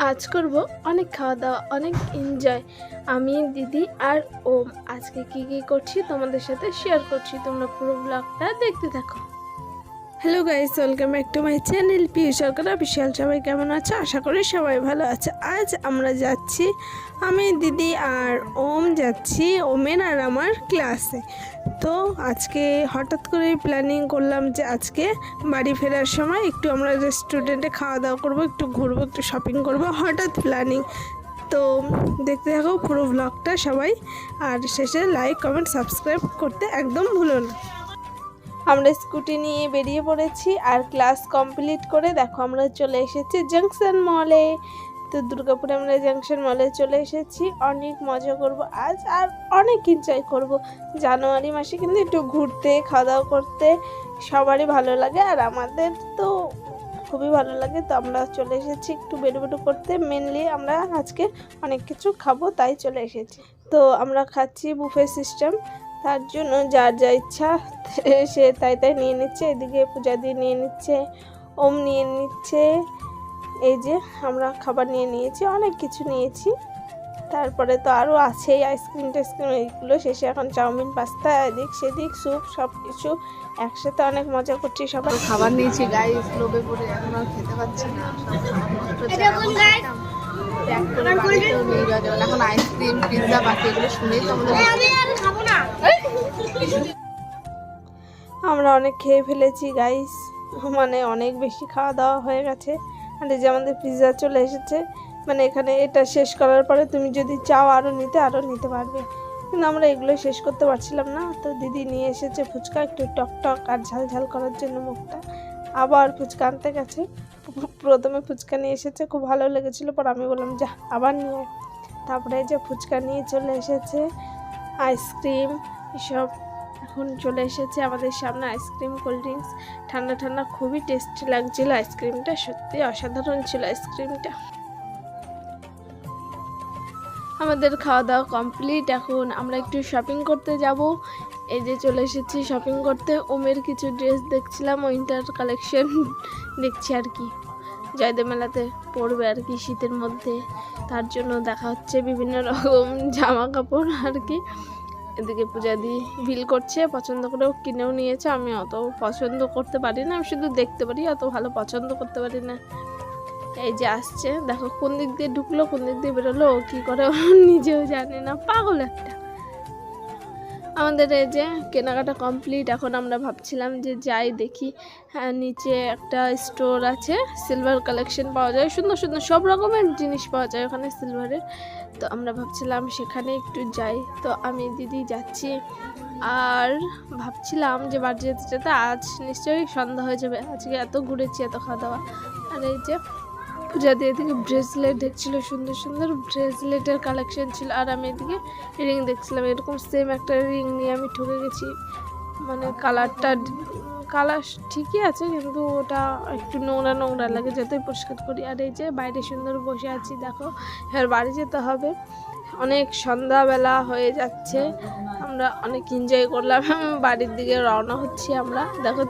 আজ করব অনেক খাওয়া দাওয়া, অনেক এনজয়। আমি, দিদি আর ওম আজকে কি কি করছি তোমাদের সাথে শেয়ার করছি। তোমরা পুরো ব্লগটা দেখতে থাকো। Hello guys, welcome back to my channel Piu Sarkar official. সবাই কেমন আছে? আশা করি সবাই ভালো আছে। আজ আমরা যাচ্ছি, আমি, দিদি আর ওম যাচ্ছি ওমের আর আমার ক্লাসে। তো আজকে হঠাৎ করে প্ল্যানিং করলাম যে আজকে বাড়ি ফেরার সময় একটু আমরা রেস্টুরেন্টে খাওয়া দাওয়া করবো, একটু ঘুরবো, একটু শপিং করবো। হঠাৎ প্ল্যানিং। তো দেখতে থাকো পুরো ব্লগটা সবাই, আর শেষে লাইক, কমেন্ট, সাবস্ক্রাইব করতে একদম ভুলো না। আমরা স্কুটি নিয়ে বেরিয়ে পড়েছি আর ক্লাস কমপ্লিট করে দেখো আমরা চলে এসেছি জাংশন মলে। তো দুর্গাপুরে আমরা জাংশন মলে চলে এসেছি। অনেক মজা করব আজ আর অনেক এনজয় করব। জানুয়ারি মাসে কিন্তু একটু ঘুরতে, খাওয়া দাওয়া করতে সবারই ভালো লাগে, আর আমাদের তো খুবই ভালো লাগে। তো আমরা চলে এসেছি একটু বেরোবেরো করতে। মেনলি আমরা আজকে অনেক কিছু খাবো, তাই চলে এসেছি। তো আমরা খাচ্ছি বুফে সিস্টেম, তার জন্য যার যা ইচ্ছা সে তাই নিয়ে নিচ্ছে। এদিকে পূজা দিয়ে নিয়ে নিচ্ছে, ওম নিয়ে নিচ্ছে। এই যে আমরা খাবার নিয়ে নিয়েছি, অনেক কিছু নিয়েছি। তারপরে তো আরও আছেই আইসক্রিম টাইসক্রিম, এইগুলো শেষে এখন চাউমিন, পাস্তা, এদিক সেদিক স্যুপ, সব কিছু একসাথে অনেক মজা করছি সবাই। খাবার নিয়েছি গাইস, লোভে পড়ে এখন আর খেতে পাচ্ছি না। এখন আইসক্রিম, পিৎজা, বাকি এগুলো শুনেই তো আমরা অনেক খেয়ে ফেলেছি গাইস, মানে অনেক বেশি খাওয়া দাওয়া হয়ে গেছে। আর এই যে আমাদের পিৎজা চলে এসেছে। মানে এখানে এটা শেষ করার পরে তুমি যদি চাও আরও নিতে পারবে, কিন্তু আমরা এগুলো শেষ করতে পারছিলাম না। তো দিদি নিয়ে এসেছে ফুচকা, একটু টক টক আর ঝাল ঝাল করার জন্য মুখটা। আবার ফুচকা আনতে গেছে। প্রথমে ফুচকা নিয়ে এসেছে, খুব ভালো লেগেছিলো, পর আমি বললাম যা আবার নিয়ে। তারপরে যে ফুচকা নিয়ে চলে এসেছে, আইসক্রিম এসব এখন চলে এসেছে আমাদের সামনে। আইসক্রিম, কোল্ড ড্রিঙ্কস, ঠান্ডা ঠান্ডা, খুবই টেস্টি লাগছিল আইসক্রিমটা, সত্যি অসাধারণ ছিল আইসক্রিমটা। আমাদের খাওয়া দাওয়া কমপ্লিট। এখন আমরা একটু শপিং করতে যাব। এই যে চলে এসেছি শপিং করতে। ওমের কিছু ড্রেস দেখছিলাম, উইন্টার কালেকশন দেখছি আর কি, জয়দেব মেলাতে পরবে আর কি শীতের মধ্যে। তার জন্য দেখা হচ্ছে বিভিন্ন রকম জামা কাপড় আর কি। এদিকে পূজা দিয়ে বিল করছে, পছন্দ করেও কিনেও নিয়েছে। আমি অত পছন্দ করতে পারি না, আমি শুধু দেখতে পারি, অত ভালো পছন্দ করতে পারি না। এই যে আসছে, দেখো কোন দিক দিয়ে ঢুকলো, কোন দিক দিয়ে বেরোলো, ও কী করে নিজেও জানে না, পাগল একটা। আমাদের এই যে কেনাকাটা কমপ্লিট। এখন আমরা ভাবছিলাম যে যাই দেখি, হ্যাঁ নিচে একটা স্টোর আছে, সিলভার কালেকশন পাওয়া যায়, সুন্দর সুন্দর সব রকমের জিনিস পাওয়া যায় ওখানে সিলভারের। তো আমরা ভাবছিলাম সেখানে একটু যাই। তো আমি, দিদি যাচ্ছি, আর ভাবছিলাম যে বাড়ি যেতে যেতে আজ নিশ্চয়ই সন্ধ্যা হয়ে যাবে। আজকে এত ঘুরেছি, এত খাওয়া দাওয়া। আর এই যে পূজা দিয়ে এদিকে ব্রেসলেট দেখছিল, সুন্দর সুন্দর ব্রেসলেটের কালেকশন ছিল, আর আমি এদিকে রিং দেখছিলাম। এরকম সেম একটা রিং নিয়ে আমি ঠকে গেছি। মানে কালার ঠিকই আছে, কিন্তু ওটা একটু নোংরা নোংরা লাগে, যতই পরিষ্কার করি। আর এই যে বাইরে সুন্দর বসে আছি, দেখো এবার বাড়ি যেতে হবে, অনেক সন্ধ্যাবেলা হয়ে যাচ্ছে। আমরা অনেক এনজয় করলাম, বাড়ির দিকে রওনা হচ্ছি আমরা। দেখো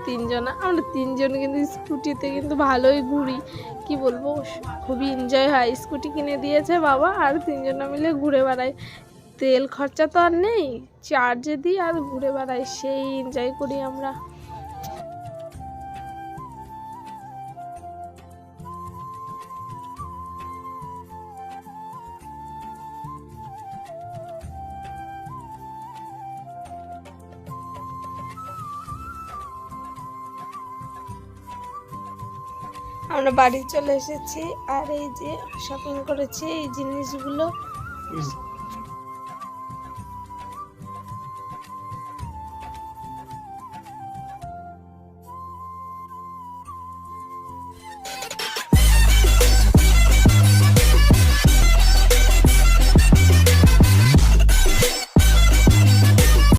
আমরা তিনজন কিন্তু স্কুটিতে কিন্তু ভালোই ঘুরি, কি বলবো, খুবই এনজয় হয়। স্কুটি কিনে দিয়েছে বাবা, আর তিনজনে মিলে ঘুরে বেড়াই। তেল খরচা তো আর নেই, চার্জে দিই আর ঘুরে বেড়াই, সেই এনজয় করি আমরা। আমরা বাড়ি চলে এসেছি, আর এই যে শপিং করেছি এই জিনিসগুলো।